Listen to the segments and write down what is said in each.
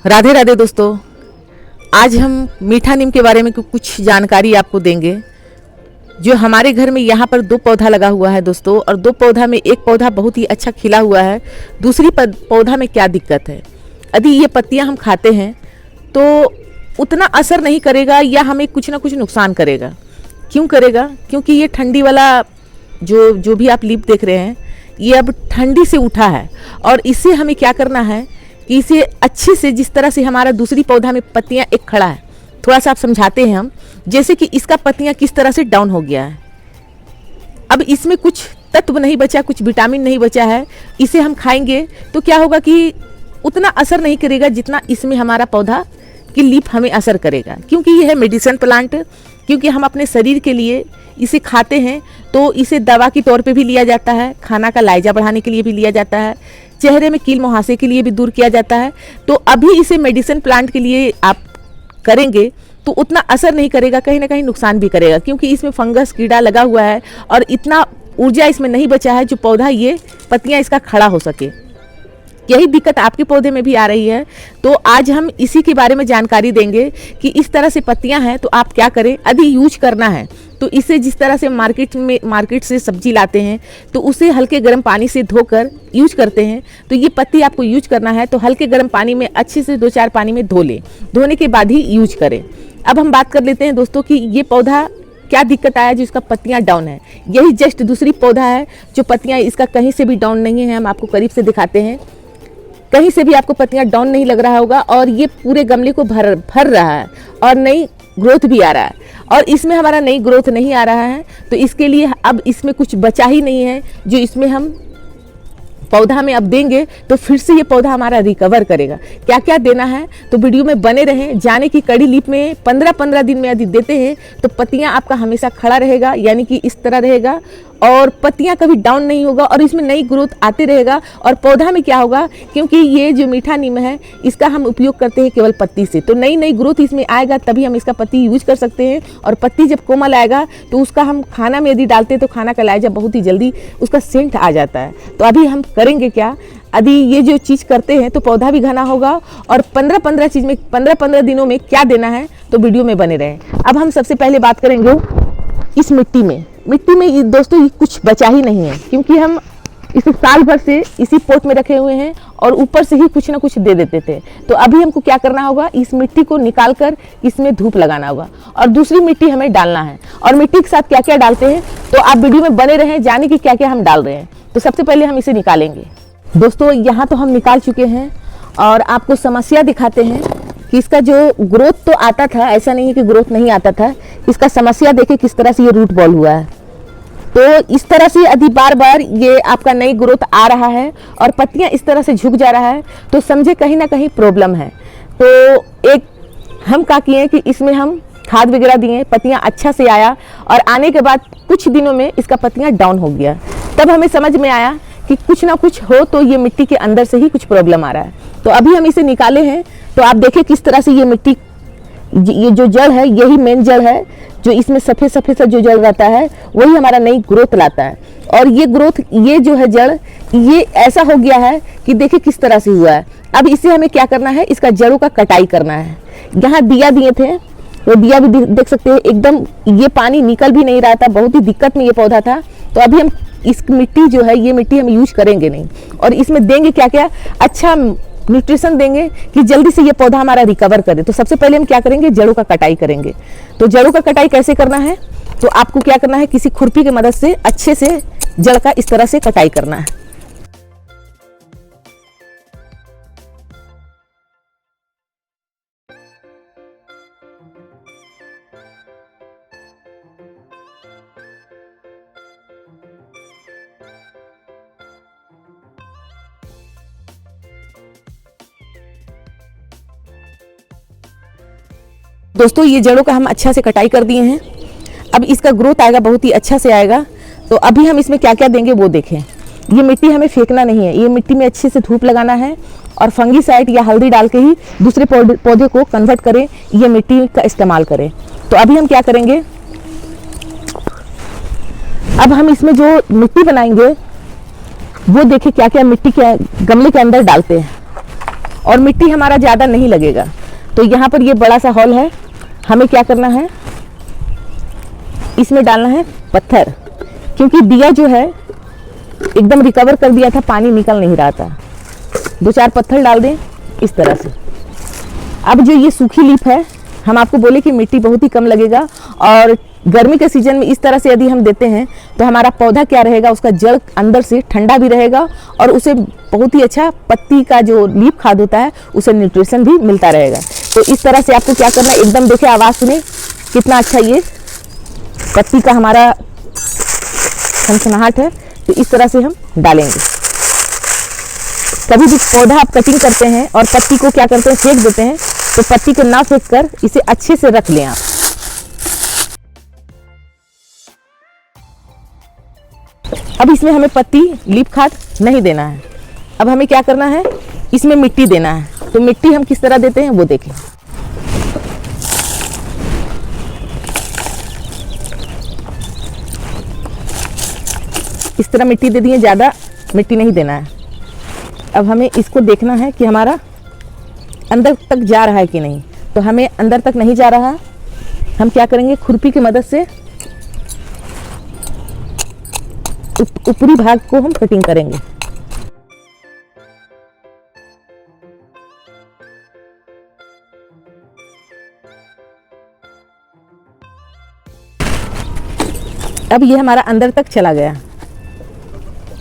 राधे राधे दोस्तों, आज हम मीठा नीम के बारे में कुछ जानकारी आपको देंगे। जो हमारे घर में यहाँ पर 2 पौधा लगा हुआ है दोस्तों, और 2 पौधा में एक पौधा बहुत ही अच्छा खिला हुआ है। दूसरी पौधा में क्या दिक्कत है? यदि ये पत्तियाँ हम खाते हैं तो उतना असर नहीं करेगा या हमें कुछ ना कुछ नुकसान करेगा। क्यों करेगा? क्योंकि ये ठंडी वाला जो भी आप लीफ देख रहे हैं, ये अब ठंडी से उठा है। और इससे हमें क्या करना है कि इसे अच्छे से, जिस तरह से हमारा दूसरी पौधा में पत्तियां एक खड़ा है, थोड़ा सा आप समझाते हैं हम। जैसे कि इसका पत्तियां किस तरह से डाउन हो गया है, अब इसमें कुछ तत्व नहीं बचा, कुछ विटामिन नहीं बचा है। इसे हम खाएंगे तो क्या होगा कि उतना असर नहीं करेगा जितना इसमें हमारा पौधा की लीफ हमें असर करेगा। क्योंकि ये है मेडिसिन प्लांट, क्योंकि हम अपने शरीर के लिए इसे खाते हैं तो इसे दवा के तौर पे भी लिया जाता है, खाना का लाइजा बढ़ाने के लिए भी लिया जाता है, चेहरे में कील मुहासे के लिए भी दूर किया जाता है। तो अभी इसे मेडिसिन प्लांट के लिए आप करेंगे तो उतना असर नहीं करेगा, कहीं ना कहीं नुकसान भी करेगा। क्योंकि इसमें फंगस कीड़ा लगा हुआ है और इतना ऊर्जा इसमें नहीं बचा है जो पौधा ये पत्तियां इसका खड़ा हो सके। यही दिक्कत आपके पौधे में भी आ रही है। तो आज हम इसी के बारे में जानकारी देंगे कि इस तरह से पत्तियां हैं तो आप क्या करें। यदि यूज करना है तो इसे, जिस तरह से मार्केट से सब्जी लाते हैं तो उसे हल्के गर्म पानी से धोकर यूज करते हैं, तो ये पत्ती आपको यूज करना है तो हल्के गर्म पानी में अच्छे से 2-4 पानी में धो लें। धोने के बाद ही यूज करें। अब हम बात कर लेते हैं दोस्तों कि ये पौधा क्या दिक्कत आया जो इसका पत्तियां डाउन है। यही जस्ट दूसरी पौधा है जो पत्तियां इसका कहीं से भी डाउन नहीं है। हम आपको करीब से दिखाते हैं, कहीं से भी आपको पत्तियां डाउन नहीं लग रहा होगा और ये पूरे गमले को भर रहा है और नई ग्रोथ भी आ रहा है। और इसमें हमारा नई ग्रोथ नहीं आ रहा है तो इसके लिए अब इसमें कुछ बचा ही नहीं है जो इसमें हम पौधा में अब देंगे तो फिर से ये पौधा हमारा रिकवर करेगा। क्या क्या देना है तो वीडियो में बने रहें। जाने की कड़ी लीफ में 15-15 दिन में यदि देते हैं तो पत्तियां आपका हमेशा खड़ा रहेगा, यानी कि इस तरह रहेगा और पत्तियां कभी डाउन नहीं होगा और इसमें नई ग्रोथ आते रहेगा। और पौधा में क्या होगा, क्योंकि ये जो मीठा नीम है इसका हम उपयोग करते हैं केवल पत्ती से, तो नई ग्रोथ इसमें आएगा तभी हम इसका पत्ती यूज कर सकते हैं। और पत्ती जब कोमल आएगा तो उसका हम खाना में यदि डालते हैं तो खाना का लाइजा बहुत ही जल्दी उसका सेंट आ जाता है। तो अभी हम करेंगे क्या, यदि ये जो चीज़ करते हैं तो पौधा भी घना होगा। और 15-15 दिनों में क्या देना है तो वीडियो में बने रहें। अब हम सबसे पहले बात करेंगे इस मिट्टी में दोस्तों ये कुछ बचा ही नहीं है, क्योंकि हम इसे साल भर से इसी पोट में रखे हुए हैं और ऊपर से ही कुछ ना कुछ दे देते थे। तो अभी हमको क्या करना होगा, इस मिट्टी को निकाल कर इसमें धूप लगाना होगा और दूसरी मिट्टी हमें डालना है। और मिट्टी के साथ क्या क्या डालते हैं तो आप वीडियो में बने रहें, जाने की क्या क्या हम डाल रहे हैं। तो सबसे पहले हम इसे निकालेंगे दोस्तों। यहाँ तो हम निकाल चुके हैं और आपको समस्या दिखाते हैं कि इसका जो ग्रोथ तो आता था, ऐसा नहीं है कि ग्रोथ नहीं आता था। इसका समस्या देखिए किस तरह से ये रूट बॉल हुआ है। तो इस तरह से यदि बार बार ये आपका नई ग्रोथ आ रहा है और पत्तियां इस तरह से झुक जा रहा है तो समझे कहीं ना कहीं प्रॉब्लम है। तो एक हम क्या किए कि इसमें हम खाद वगैरह दिए, पत्तियां अच्छा से आया और आने के बाद कुछ दिनों में इसका पत्तियां डाउन हो गया। तब हमें समझ में आया कि कुछ ना कुछ हो तो ये मिट्टी के अंदर से ही कुछ प्रॉब्लम आ रहा है। तो अभी हम इसे निकाले हैं तो आप देखिए किस तरह से ये मिट्टी, ये जो जड़ है यही मेन जड़ है, जो इसमें सफ़ेद सा जो जड़ रहता है वही हमारा नई ग्रोथ लाता है। और ये ग्रोथ, ये जो है जड़, ये ऐसा हो गया है कि देखिए किस तरह से हुआ है। अब इसे हमें क्या करना है, इसका जड़ों का कटाई करना है। यहाँ दिया दिए थे, वो दिया भी देख सकते हैं, एकदम ये पानी निकल भी नहीं रहा था, बहुत ही दिक्कत में ये पौधा था। तो अभी हम इस मिट्टी जो है, ये मिट्टी हम यूज करेंगे नहीं और इसमें देंगे क्या क्या, अच्छा न्यूट्रिशन देंगे कि जल्दी से ये पौधा हमारा रिकवर करे। तो सबसे पहले हम क्या करेंगे, जड़ों का कटाई करेंगे। तो जड़ों का कटाई कैसे करना है तो आपको क्या करना है, किसी खुरपी की मदद से अच्छे से जड़ का इस तरह से कटाई करना है। दोस्तों ये जड़ों का हम अच्छा से कटाई कर दिए हैं। अब इसका ग्रोथ आएगा, बहुत ही अच्छा से आएगा। तो अभी हम इसमें क्या क्या देंगे वो देखें। ये मिट्टी हमें फेंकना नहीं है, ये मिट्टी में अच्छे से धूप लगाना है और फंगीसाइड या हल्दी डाल के ही दूसरे पौधे को कन्वर्ट करें, ये मिट्टी का इस्तेमाल करें। तो अभी हम क्या करेंगे, अब हम इसमें जो मिट्टी बनाएंगे वो देखिए क्या क्या मिट्टी के गमले के अंदर डालते हैं। और मिट्टी हमारा ज़्यादा नहीं लगेगा। तो यहाँ पर ये बड़ा सा हॉल है, हमें क्या करना है, इसमें डालना है पत्थर, क्योंकि दिया जो है एकदम रिकवर कर दिया था, पानी निकल नहीं रहा था। 2-4 पत्थर डाल दें इस तरह से। अब जो ये सूखी लीफ है, हम आपको बोले कि मिट्टी बहुत ही कम लगेगा, और गर्मी के सीजन में इस तरह से यदि हम देते हैं तो हमारा पौधा क्या रहेगा, उसका जड़ अंदर से ठंडा भी रहेगा और उसे बहुत ही अच्छा पत्ती का जो लीफ खाद होता है उसे न्यूट्रिशन भी मिलता रहेगा। तो इस तरह से आपको क्या करना है, एकदम देखिए आवाज़ सुने कितना अच्छा ये पत्ती का हमारा खनखनाहट है। तो इस तरह से हम डालेंगे। कभी भी पौधा आप कटिंग करते हैं और पत्ती को क्या करते हैं, फेंक देते हैं, तो पत्ती को ना फेंक कर इसे अच्छे से रख लें आप। अब इसमें हमें पत्ती लीफ खाद नहीं देना है। अब हमें क्या करना है, इसमें मिट्टी देना है। तो मिट्टी हम किस तरह देते हैं वो देखें। इस तरह मिट्टी दे दिए, ज़्यादा मिट्टी नहीं देना है। अब हमें इसको देखना है कि हमारा अंदर तक जा रहा है कि नहीं। तो हमें अंदर तक नहीं जा रहा, हम क्या करेंगे, खुरपी की मदद से ऊपरी भाग को हम कटिंग करेंगे। अब ये हमारा अंदर तक चला गया,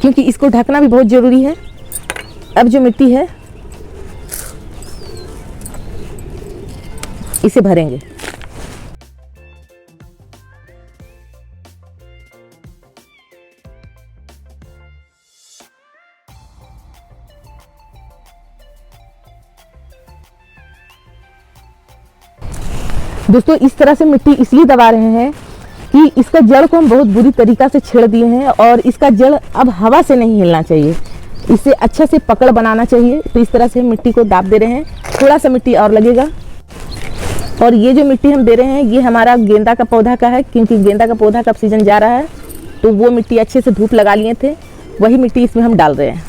क्योंकि इसको ढकना भी बहुत जरूरी है। अब जो मिट्टी है इसे भरेंगे। दोस्तों इस तरह से मिट्टी इसलिए दबा रहे हैं कि इसका जड़ को हम बहुत बुरी तरीका से छेड़ दिए हैं और इसका जड़ अब हवा से नहीं हिलना चाहिए, इसे अच्छे से पकड़ बनाना चाहिए। तो इस तरह से हम मिट्टी को दाब दे रहे हैं। थोड़ा सा मिट्टी और लगेगा। और ये जो मिट्टी हम दे रहे हैं ये हमारा गेंदा का पौधा का है, क्योंकि गेंदा का पौधा का सीजन जा रहा है। तो वो मिट्टी अच्छे से धूप लगा लिए थे, वही मिट्टी इसमें हम डाल रहे हैं।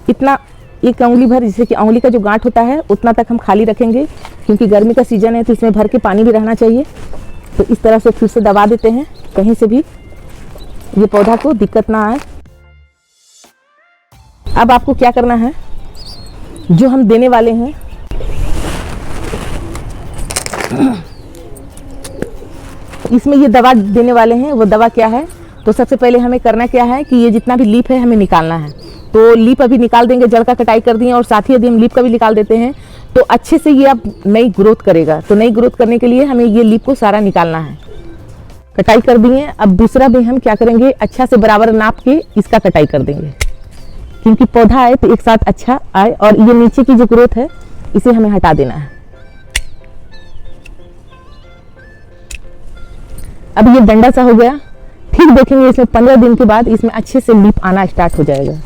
इतना एक उंगली भर, जैसे कि उंगली का जो गांठ होता है उतना तक हम खाली रखेंगे, क्योंकि गर्मी का सीजन है तो इसमें भर के पानी भी रहना चाहिए। तो इस तरह से फिर से दबा देते हैं, कहीं से भी ये पौधा को दिक्कत ना आए। अब आपको क्या करना है, जो हम देने वाले हैं इसमें ये दवा देने वाले हैं, वो दवा क्या है। तो सबसे पहले हमें करना क्या है कि ये जितना भी लीफ है हमें निकालना है। तो लीफ अभी निकाल देंगे, जड़ का कटाई कर दिए, और साथ ही यदि हम लीफ का भी निकाल देते हैं तो अच्छे से ये अब नई ग्रोथ करेगा। तो नई ग्रोथ करने के लिए हमें ये लीफ को सारा निकालना है। कटाई कर दिए। अब दूसरा भी हम क्या करेंगे, अच्छा से बराबर नाप के इसका कटाई कर देंगे, क्योंकि पौधा आए तो एक साथ अच्छा आए। और ये नीचे की जो ग्रोथ है इसे हमें हटा देना है। अब ये डंडा सा हो गया। ठीक देखेंगे इसमें 15 दिन के बाद इसमें अच्छे से लीफ आना स्टार्ट हो जाएगा।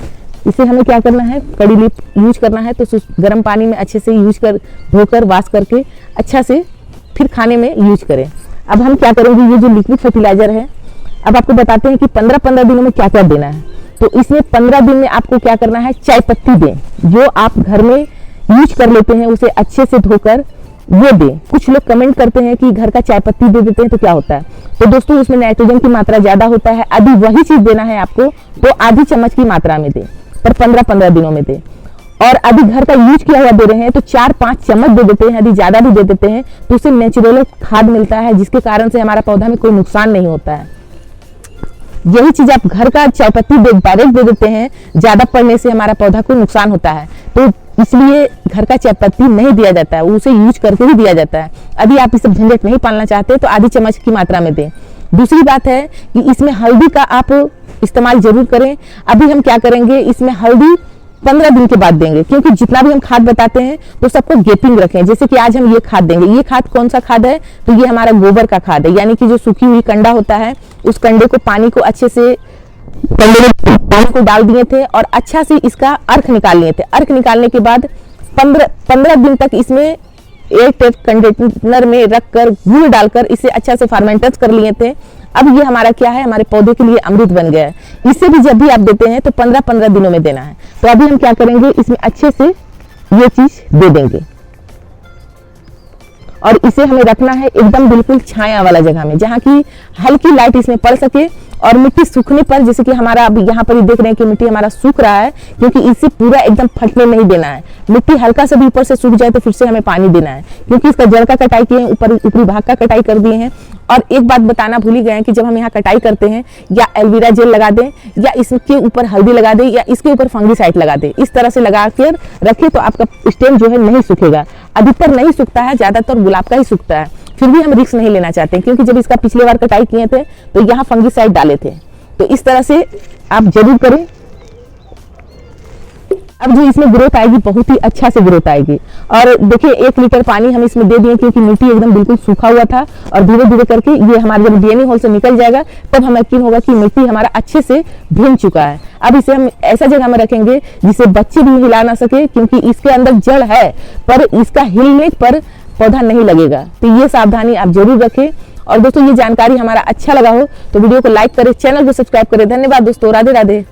इसे हमें क्या करना है, कड़ी लीफ यूज करना है। तो गर्म पानी में अच्छे से यूज कर, धोकर वाश करके अच्छा से फिर खाने में यूज करें। अब हम क्या करेंगे, ये जो लिक्विड फर्टिलाइजर है, अब आपको बताते हैं कि 15-15 दिनों में क्या क्या देना है। तो इसमें 15 दिन में आपको क्या करना है, चाय पत्ती दें, जो आप घर में यूज कर लेते हैं उसे अच्छे से धोकर वो दें। कुछ लोग कमेंट करते हैं कि घर का चाय पत्ती दे देते हैं तो क्या होता है। तो दोस्तों उसमें नाइट्रोजन की मात्रा ज्यादा होता है। यदि वही चीज देना है आपको तो आधी चम्मच की मात्रा में दें, पर 15-15 दिनों में दें। और यदि घर का यूज किया हुआ दे रहे हैं तो 4-5 चम्मच दे देते हैं। यदि ज्यादा भी दे देते हैं तो उससे नेचुरल खाद मिलता है, जिसके कारण से हमारा पौधा में कोई नुकसान नहीं होता है। यही चीज आप घर का चाय पत्ती डायरेक्ट दे देते हैं, ज्यादा पड़ने से हमारा पौधा को नुकसान होता है। तो इसलिए घर का चाय पत्ती नहीं दिया जाता है, उसे यूज करके ही दिया जाता है। यदि आप इस झंझट नहीं पालना चाहते तो आधी चम्मच की मात्रा में दें। दूसरी बात है कि इसमें हल्दी का आप इस्तेमाल जरूर करें। अभी हम क्या करेंगे, इसमें हल्दी 15 दिन के बाद देंगे, क्योंकि जितना भी हम खाद बताते हैं तो सबको गेपिंग रखें। जैसे कि आज हम ये खाद देंगे, ये खाद कौन सा खाद है, तो ये हमारा गोबर का खाद है। यानी कि जो सूखी हुई कंडा होता है उस कंडे को, पानी को अच्छे से पानी को डाल दिए थे और अच्छा से इसका अर्क निकाल लिए थे। अर्क निकालने के बाद 15 दिन तक इसमें एक टेप कंटेनर में रखकर गुड़ डालकर इसे अच्छा से फर्मेंटेड कर लिए थे। अब ये हमारा क्या है, हमारे पौधे के लिए अमृत बन गया है। इसे भी जब भी आप देते हैं तो 15-15 दिनों में देना है। तो अभी हम क्या करेंगे, इसमें अच्छे से ये चीज दे देंगे और इसे हमें रखना है एकदम बिल्कुल छाया वाला जगह में, जहाँ की हल्की लाइट इसमें पड़ सके। और मिट्टी सूखने पर, जैसे कि हमारा अभी यहाँ पर देख रहे हैं कि मिट्टी हमारा सूख रहा है, क्योंकि इसे पूरा एकदम फटने नहीं देना है। मिट्टी हल्का सा भी ऊपर से सूख जाए तो फिर से हमें पानी देना है, क्योंकि इसका जड़ का कटाई किए हैं, ऊपरी भाग का कटाई कर दिए हैं। और एक बात बताना भूल ही गए हैं कि जब हम यहाँ कटाई करते हैं, या एलोवेरा जेल लगा दें, या इसके ऊपर हल्दी लगा दें, या इसके ऊपर फंगीसाइड लगा दें। इस तरह से लगा कर रखें तो आपका स्टेम जो है नहीं सूखेगा। अधिकतर नहीं सूखता है, ज्यादातर गुलाब का ही सूखता है। फिर भी हम रिस्क नहीं लेना चाहते, क्योंकि जब इसका पिछले बार कटाई किए थे तो यहाँ फंगीसाइड डाले थे। तो इस तरह से आप जरूर करें। अब जो इसमें ग्रोथ आएगी, बहुत ही अच्छा से ग्रोथ आएगी। और देखिए 1 लीटर पानी हम इसमें दे दिए, क्योंकि मिट्टी एकदम बिल्कुल सूखा हुआ था। और धीरे धीरे करके ये हमारे जब डीएनए होल से निकल जाएगा, तब हमें यकीन होगा कि मिट्टी हमारा अच्छे से भीग चुका है। अब इसे हम ऐसा जगह में रखेंगे जिसे बच्चे भी हिला ना सके, क्योंकि इसके अंदर जड़ है, पर इसका हिलने पर पौधा नहीं लगेगा। तो ये सावधानी आप जरूर रखें। और दोस्तों, ये जानकारी हमारा अच्छा लगा हो तो वीडियो को लाइक करें, चैनल को सब्सक्राइब करें। धन्यवाद दोस्तों, राधे राधे।